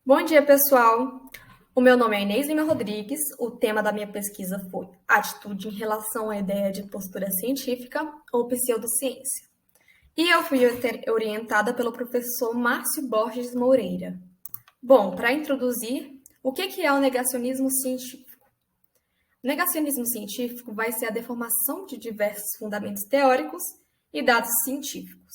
Bom dia, pessoal! O meu nome é Inês Lima Rodrigues. O tema da minha pesquisa foi atitude em relação à ideia de postura científica ou pseudociência. E eu fui orientada pelo professor Márcio Borges Moreira. Bom, para introduzir, o que é o negacionismo científico? O negacionismo científico vai ser a deformação de diversos fundamentos teóricos e dados científicos.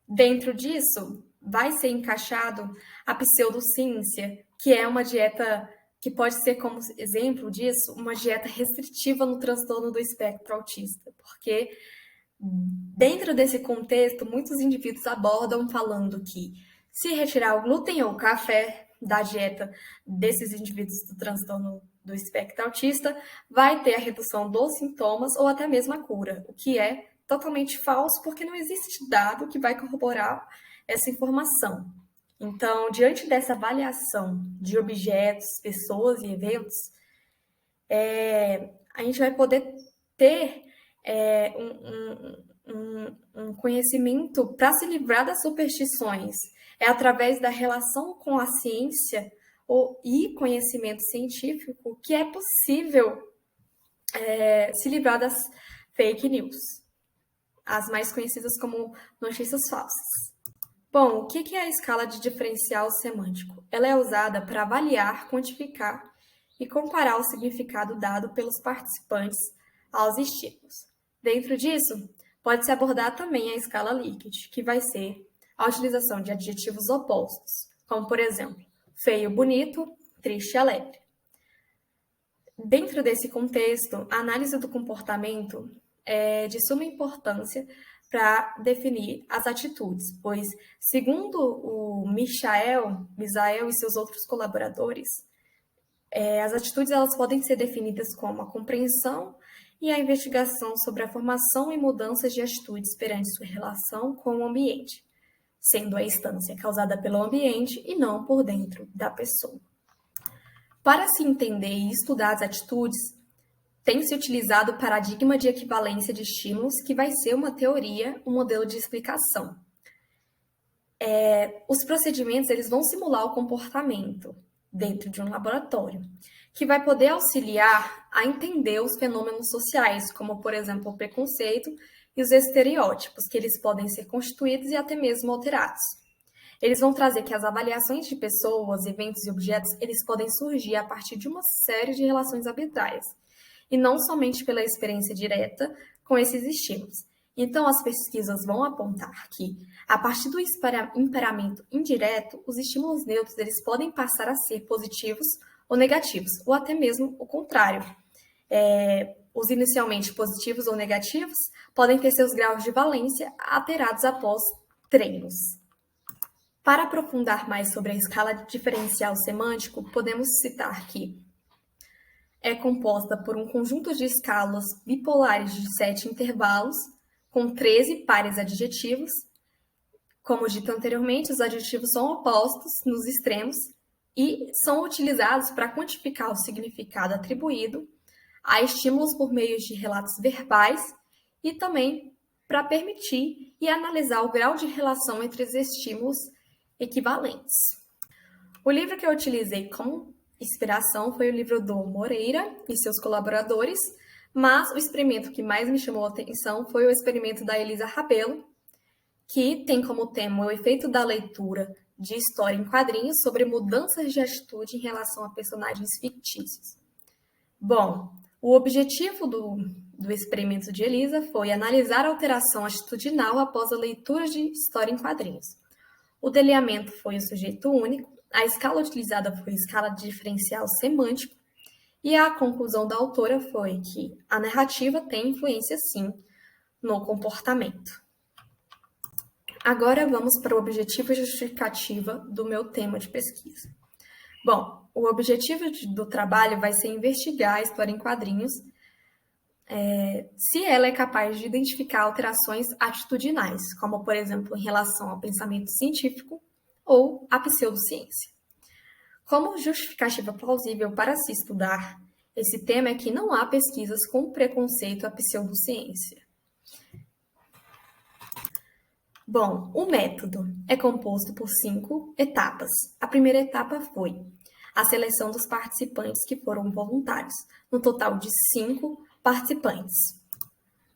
Dentro disso, vai ser encaixado a pseudociência, que é uma dieta que pode ser, como exemplo disso, uma dieta restritiva no transtorno do espectro autista, porque dentro desse contexto, muitos indivíduos abordam falando que se retirar o glúten ou o café da dieta desses indivíduos do transtorno do espectro autista, vai ter a redução dos sintomas ou até mesmo a cura, o que é totalmente falso, porque não existe dado que vai corroborar essa informação. Então, diante dessa avaliação de objetos, pessoas e eventos, a gente vai poder ter um conhecimento para se livrar das superstições. É através da relação com a ciência e conhecimento científico que é possível se livrar das fake news, as mais conhecidas como notícias falsas. Bom, o que é a escala de diferencial semântico? Ela é usada para avaliar, quantificar e comparar o significado dado pelos participantes aos estímulos. Dentro disso, pode-se abordar também a escala Likert, que vai ser a utilização de adjetivos opostos, como, por exemplo, feio, bonito, triste, alegre. Dentro desse contexto, a análise do comportamento é de suma importância para definir as atitudes, pois, segundo o Misael e seus outros colaboradores, as atitudes elas podem ser definidas como a compreensão e a investigação sobre a formação e mudanças de atitudes perante sua relação com o ambiente, sendo a instância causada pelo ambiente e não por dentro da pessoa. Para se entender e estudar as atitudes, tem-se utilizado o paradigma de equivalência de estímulos, que vai ser uma teoria, um modelo de explicação. Os procedimentos eles vão simular o comportamento dentro de um laboratório, que vai poder auxiliar a entender os fenômenos sociais, como, por exemplo, o preconceito e os estereótipos, que eles podem ser constituídos e até mesmo alterados. Eles vão trazer que as avaliações de pessoas, eventos e objetos, eles podem surgir a partir de uma série de relações arbitrárias, e não somente pela experiência direta com esses estímulos. Então, as pesquisas vão apontar que, a partir do imperamento indireto, os estímulos neutros eles podem passar a ser positivos ou negativos, ou até mesmo o contrário. Os inicialmente positivos ou negativos podem ter seus graus de valência alterados após treinos. Para aprofundar mais sobre a escala de diferencial semântico, podemos citar que é composta por um conjunto de escalas bipolares de 7 intervalos, com 13 pares adjetivos. Como dito anteriormente, os adjetivos são opostos nos extremos e são utilizados para quantificar o significado atribuído a estímulos por meio de relatos verbais e também para permitir e analisar o grau de relação entre os estímulos equivalentes. O livro que eu utilizei como inspiração foi o livro do Moreira e seus colaboradores, mas o experimento que mais me chamou a atenção foi o experimento da Elisa Rabelo, que tem como tema o efeito da leitura de história em quadrinhos sobre mudanças de atitude em relação a personagens fictícios. Bom, o objetivo do experimento de Elisa foi analisar a alteração atitudinal após a leitura de história em quadrinhos. O delineamento foi o sujeito único, a escala utilizada foi a escala de diferencial semântico, e a conclusão da autora foi que a narrativa tem influência, sim, no comportamento. Agora vamos para o objetivo e justificativa do meu tema de pesquisa. Bom, o objetivo do trabalho vai ser investigar a história em quadrinhos, se ela é capaz de identificar alterações atitudinais, como, por exemplo, em relação ao pensamento científico ou à pseudociência. Como justificativa plausível para se estudar esse tema é que não há pesquisas com preconceito à pseudociência. Bom, o método é composto por 5 etapas. A primeira etapa foi a seleção dos participantes que foram voluntários, no total de 5 participantes.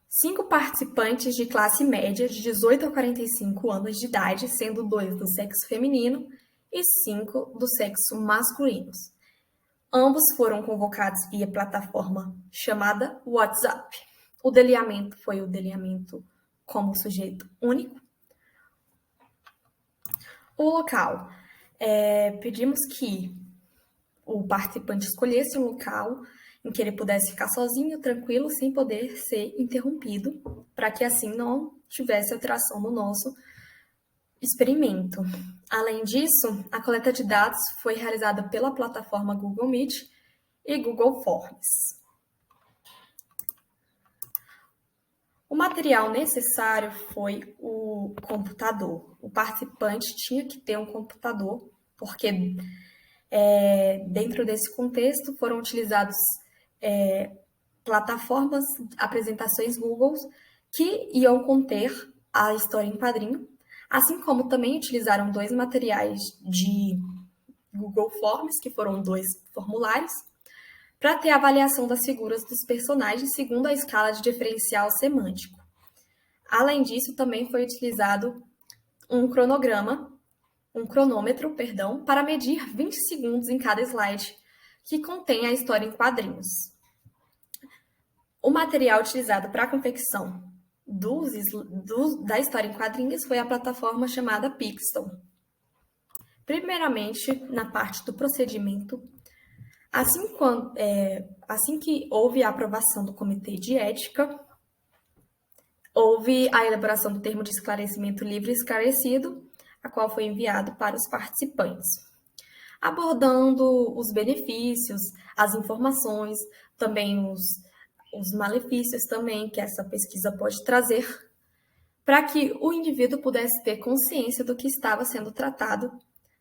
5 participantes de classe média de 18 a 45 anos de idade, sendo 2 do sexo feminino e 5 do sexo masculino. Ambos foram convocados via plataforma chamada WhatsApp. O delineamento foi o delineamento como sujeito único. O local. Pedimos que o participante escolhesse um local em que ele pudesse ficar sozinho, tranquilo, sem poder ser interrompido, para que assim não tivesse alteração no nosso experimento. Além disso, a coleta de dados foi realizada pela plataforma Google Meet e Google Forms. O material necessário foi o computador. O participante tinha que ter um computador, porque dentro desse contexto foram utilizados plataformas, apresentações Google que iam conter a história em quadrinho, assim como também utilizaram 2 materiais de Google Forms, que foram 2 formulários, para ter a avaliação das figuras dos personagens segundo a escala de diferencial semântico. Além disso, também foi utilizado um cronômetro, para medir 20 segundos em cada slide que contém a história em quadrinhos. O material utilizado para a confecção da história em quadrinhos foi a plataforma chamada Pixel. Primeiramente, na parte do procedimento, assim que houve a aprovação do Comitê de Ética, houve a elaboração do termo de esclarecimento livre e esclarecido, a qual foi enviado para os participantes, abordando os benefícios, as informações, também os malefícios também que essa pesquisa pode trazer, para que o indivíduo pudesse ter consciência do que estava sendo tratado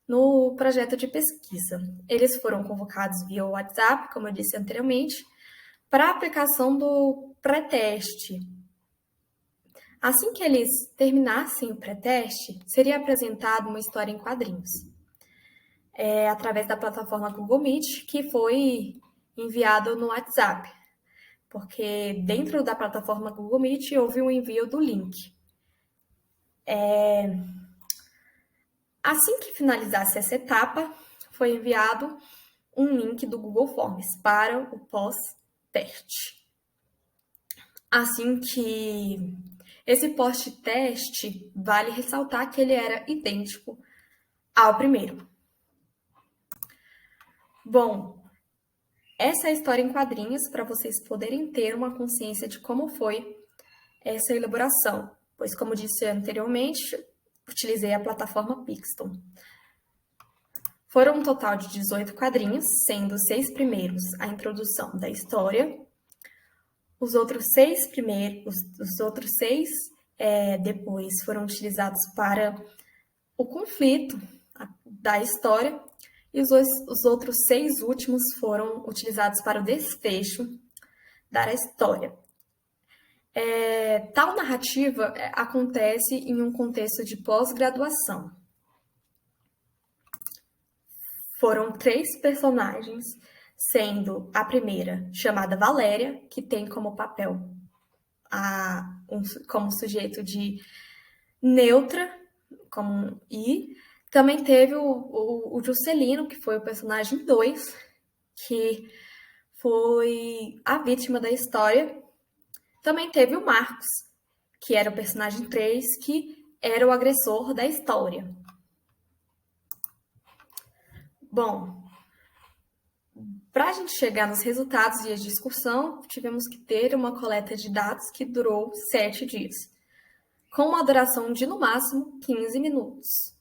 no projeto de pesquisa. Eles foram convocados via WhatsApp, como eu disse anteriormente, para a aplicação do pré-teste. Assim que eles terminassem o pré-teste, seria apresentada uma história em quadrinhos, através da plataforma Google Meet, que foi enviado no WhatsApp, porque dentro da plataforma Google Meet houve um envio do link. Assim que finalizasse essa etapa, foi enviado um link do Google Forms para o pós-teste. Assim que esse pós-teste, vale ressaltar que ele era idêntico ao primeiro. Bom, essa é a história em quadrinhos para vocês poderem ter uma consciência de como foi essa elaboração, pois, como disse anteriormente, utilizei a plataforma Pixel. Foram um total de 18 quadrinhos, sendo os 6 primeiros a introdução da história, os outros 6 depois foram utilizados para o conflito da história, e os outros 6 últimos foram utilizados para o desfecho da história. Tal narrativa acontece em um contexto de pós-graduação. Foram 3 personagens, sendo a primeira chamada Valéria, que tem como papel como sujeito de neutra, e também teve o Juscelino, que foi o personagem 2, que foi a vítima da história. Também teve o Marcos, que era o personagem 3, que era o agressor da história. Bom, para a gente chegar nos resultados e a discussão, tivemos que ter uma coleta de dados que durou 7 dias, com uma duração de, no máximo, 15 minutos.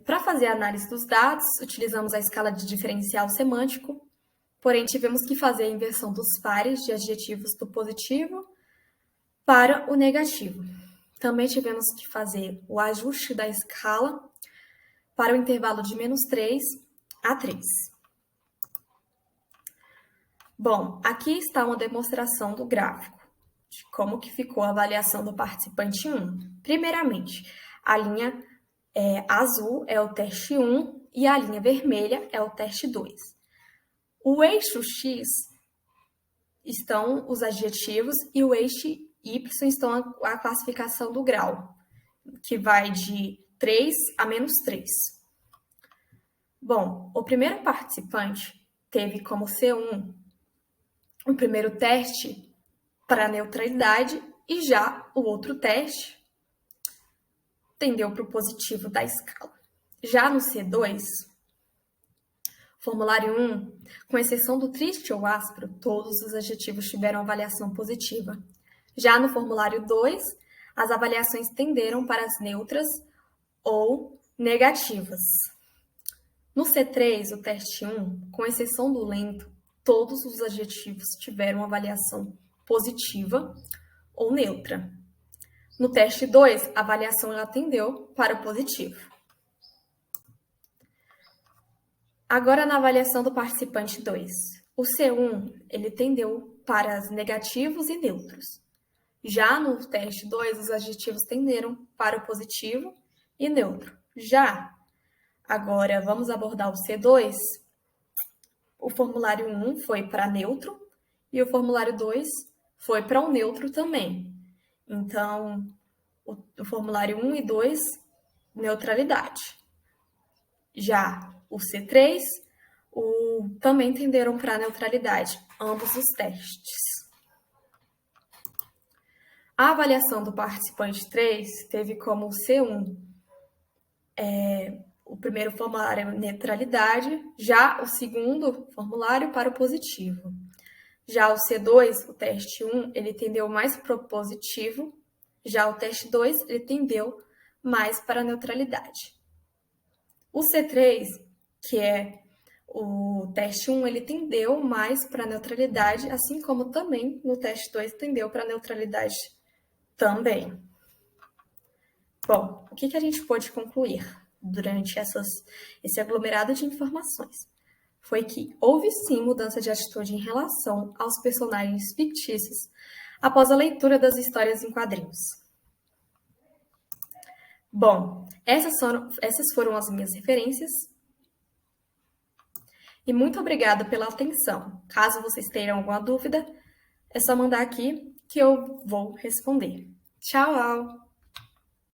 Para fazer a análise dos dados, utilizamos a escala de diferencial semântico, porém tivemos que fazer a inversão dos pares de adjetivos do positivo para o negativo. Também tivemos que fazer o ajuste da escala para o intervalo de -3 a 3. Bom, aqui está uma demonstração do gráfico, de como que ficou a avaliação do participante 1. Primeiramente, a linha azul é o teste 1 e a linha vermelha é o teste 2. O eixo X estão os adjetivos e o eixo Y estão a classificação do grau, que vai de 3 a -3. Bom, o primeiro participante teve como C1 o primeiro teste para neutralidade e já o outro teste tendeu para o positivo da escala. Já no C2, formulário 1, com exceção do triste ou áspero, todos os adjetivos tiveram avaliação positiva. Já no formulário 2, as avaliações tenderam para as neutras ou negativas. No C3, o teste 1, com exceção do lento, todos os adjetivos tiveram avaliação positiva ou neutra. No teste 2, a avaliação já tendeu para o positivo. Agora, na avaliação do participante 2, o C1 ele tendeu para os negativos e neutros. Já no teste 2, os adjetivos tenderam para o positivo e neutro. Já agora, vamos abordar o C2. O formulário 1 foi para neutro e o formulário 2 foi para o neutro também. Então, o formulário 1 e 2, neutralidade. Já o C3, também tenderam para neutralidade, ambos os testes. A avaliação do participante 3 teve como C1 o primeiro formulário neutralidade, já o segundo formulário para o positivo. Já o C2, o teste 1, ele tendeu mais para o positivo, já o teste 2, ele tendeu mais para a neutralidade. O C3, que é o teste 1, ele tendeu mais para a neutralidade, assim como também no teste 2 tendeu para a neutralidade também. Bom, o que a gente pôde concluir durante esse aglomerado de informações? Foi que houve sim mudança de atitude em relação aos personagens fictícios após a leitura das histórias em quadrinhos. Bom, essas foram as minhas referências. E muito obrigada pela atenção. Caso vocês tenham alguma dúvida, é só mandar aqui que eu vou responder. Tchau!